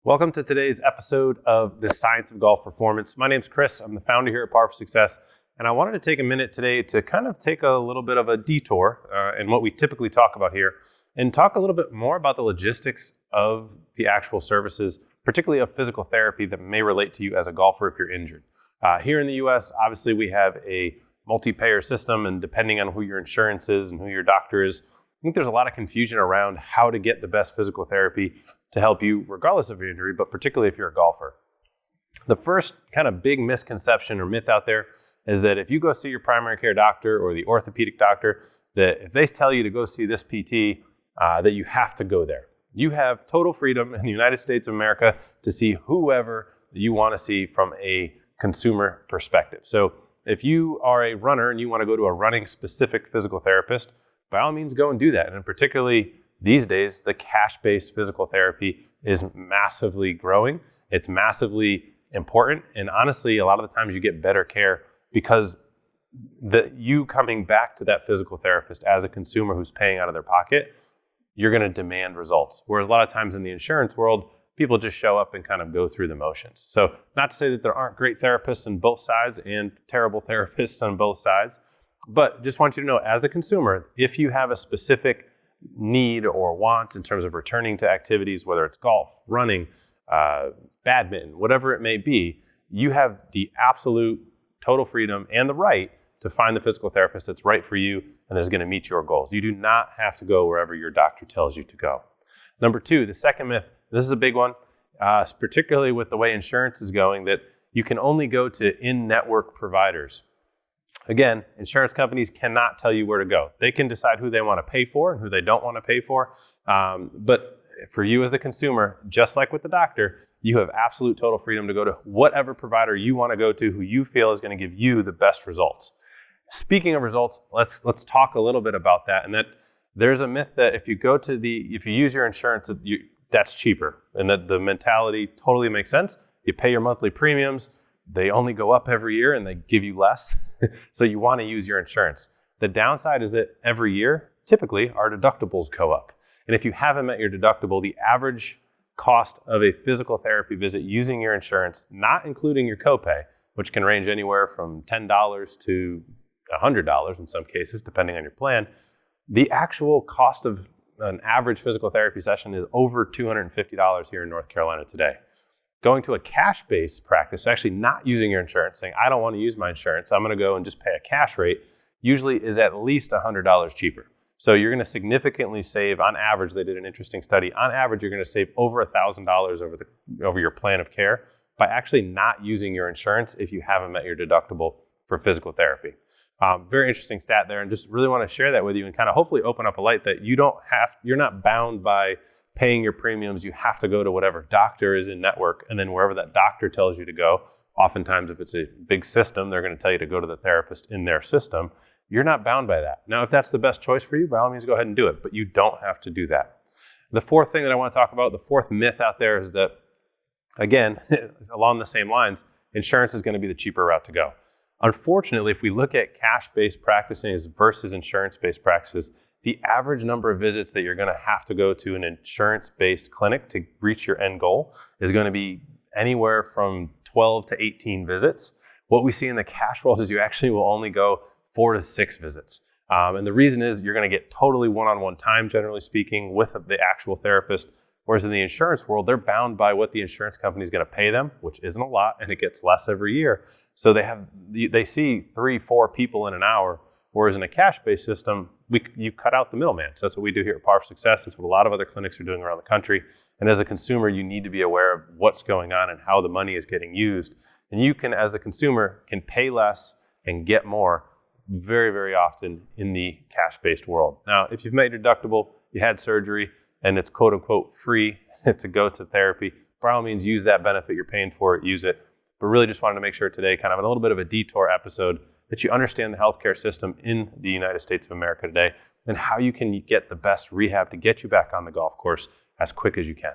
Welcome to today's episode of The Science of Golf Performance. My name's Chris. I'm the founder here at Par for Success, and I wanted to take a minute today to kind of take a little bit of a detour in what we typically talk about here and talk a little bit more about the logistics of the actual services, particularly of physical therapy that may relate to you as a golfer if you're injured. Here in the US, obviously we have a multi-payer system, and depending on who your insurance is and who your doctor is, I think there's a lot of confusion around how to get the best physical therapy to help you regardless of your injury, but particularly if you're a golfer. The first kind of big misconception or myth out there is that if you go see your primary care doctor or the orthopedic doctor, that if they tell you to go see this PT, that you have to go there. You have total freedom in the United States of America to see whoever you want to see from a consumer perspective. So if you are a runner and you want to go to a running specific physical therapist, by all means go and do that. And particularly these days, the cash-based physical therapy is massively growing. It's massively important. And honestly, a lot of the times you get better care because you coming back to that physical therapist as a consumer who's paying out of their pocket, you're going to demand results. Whereas a lot of times in the insurance world, people just show up and kind of go through the motions. So not to say that there aren't great therapists on both sides and terrible therapists on both sides, but just want you to know as a consumer, if you have a specific need or want in terms of returning to activities, whether it's golf, running, badminton, whatever it may be, you have the absolute total freedom and the right to find the physical therapist that's right for you and is going to meet your goals. You do not have to go wherever your doctor tells you to go. Number two, the second myth, this is a big one, particularly with the way insurance is going, that you can only go to in-network providers. Again, insurance companies cannot tell you where to go. They can decide who they want to pay for and who they don't want to pay for. But for you as the consumer, just like with the doctor, you have absolute total freedom to go to whatever provider you want to go to, who you feel is going to give you the best results. Speaking of results, let's talk a little bit about that. And that there's a myth that if you use your insurance, that's cheaper. And that the mentality totally makes sense. You pay your monthly premiums. They only go up every year and they give you less. So you want to use your insurance. The downside is that every year, typically, our deductibles go up. And if you haven't met your deductible, the average cost of a physical therapy visit using your insurance, not including your copay, which can range anywhere from $10 to $100 in some cases, depending on your plan, the actual cost of an average physical therapy session is over $250 here in North Carolina today. Going to a cash-based practice, actually not using your insurance, saying, I don't want to use my insurance, I'm going to go and just pay a cash rate, usually is at least $100 cheaper. So you're going to significantly save, on average, they did an interesting study, on average you're going to save over $1,000 over your plan of care by actually not using your insurance if you haven't met your deductible for physical therapy. Very interesting stat there, and just really want to share that with you and kind of hopefully open up a light that you're not bound by paying your premiums. You have to go to whatever doctor is in network, and then wherever that doctor tells you to go, oftentimes if it's a big system, they're going to tell you to go to the therapist in their system. You're not bound by that. Now, if that's the best choice for you, by all means go ahead and do it, but you don't have to do that. The fourth thing that I want to talk about, the fourth myth out there is that, again, along the same lines, insurance is going to be the cheaper route to go. Unfortunately, if we look at cash-based practices versus insurance-based practices, the average number of visits that you're going to have to go to an insurance-based clinic to reach your end goal is going to be anywhere from 12 to 18 visits. What we see in the cash world is you actually will only go 4 to 6 visits. And the reason is you're going to get totally one-on-one time, generally speaking, with the actual therapist. Whereas in the insurance world, they're bound by what the insurance company is going to pay them, which isn't a lot, and it gets less every year. So they see 3-4 people in an hour. Whereas in a cash-based system, you cut out the middleman. So that's what we do here at Par for Success. That's what a lot of other clinics are doing around the country. And as a consumer, you need to be aware of what's going on and how the money is getting used. And you can, as the consumer, can pay less and get more very, very often in the cash-based world. Now, if you've made your deductible, you had surgery, and it's quote-unquote free to go to therapy, by all means, use that benefit. You're paying for it, use it. But really just wanted to make sure today, kind of in a little bit of a detour episode, that you understand the healthcare system in the United States of America today and how you can get the best rehab to get you back on the golf course as quick as you can.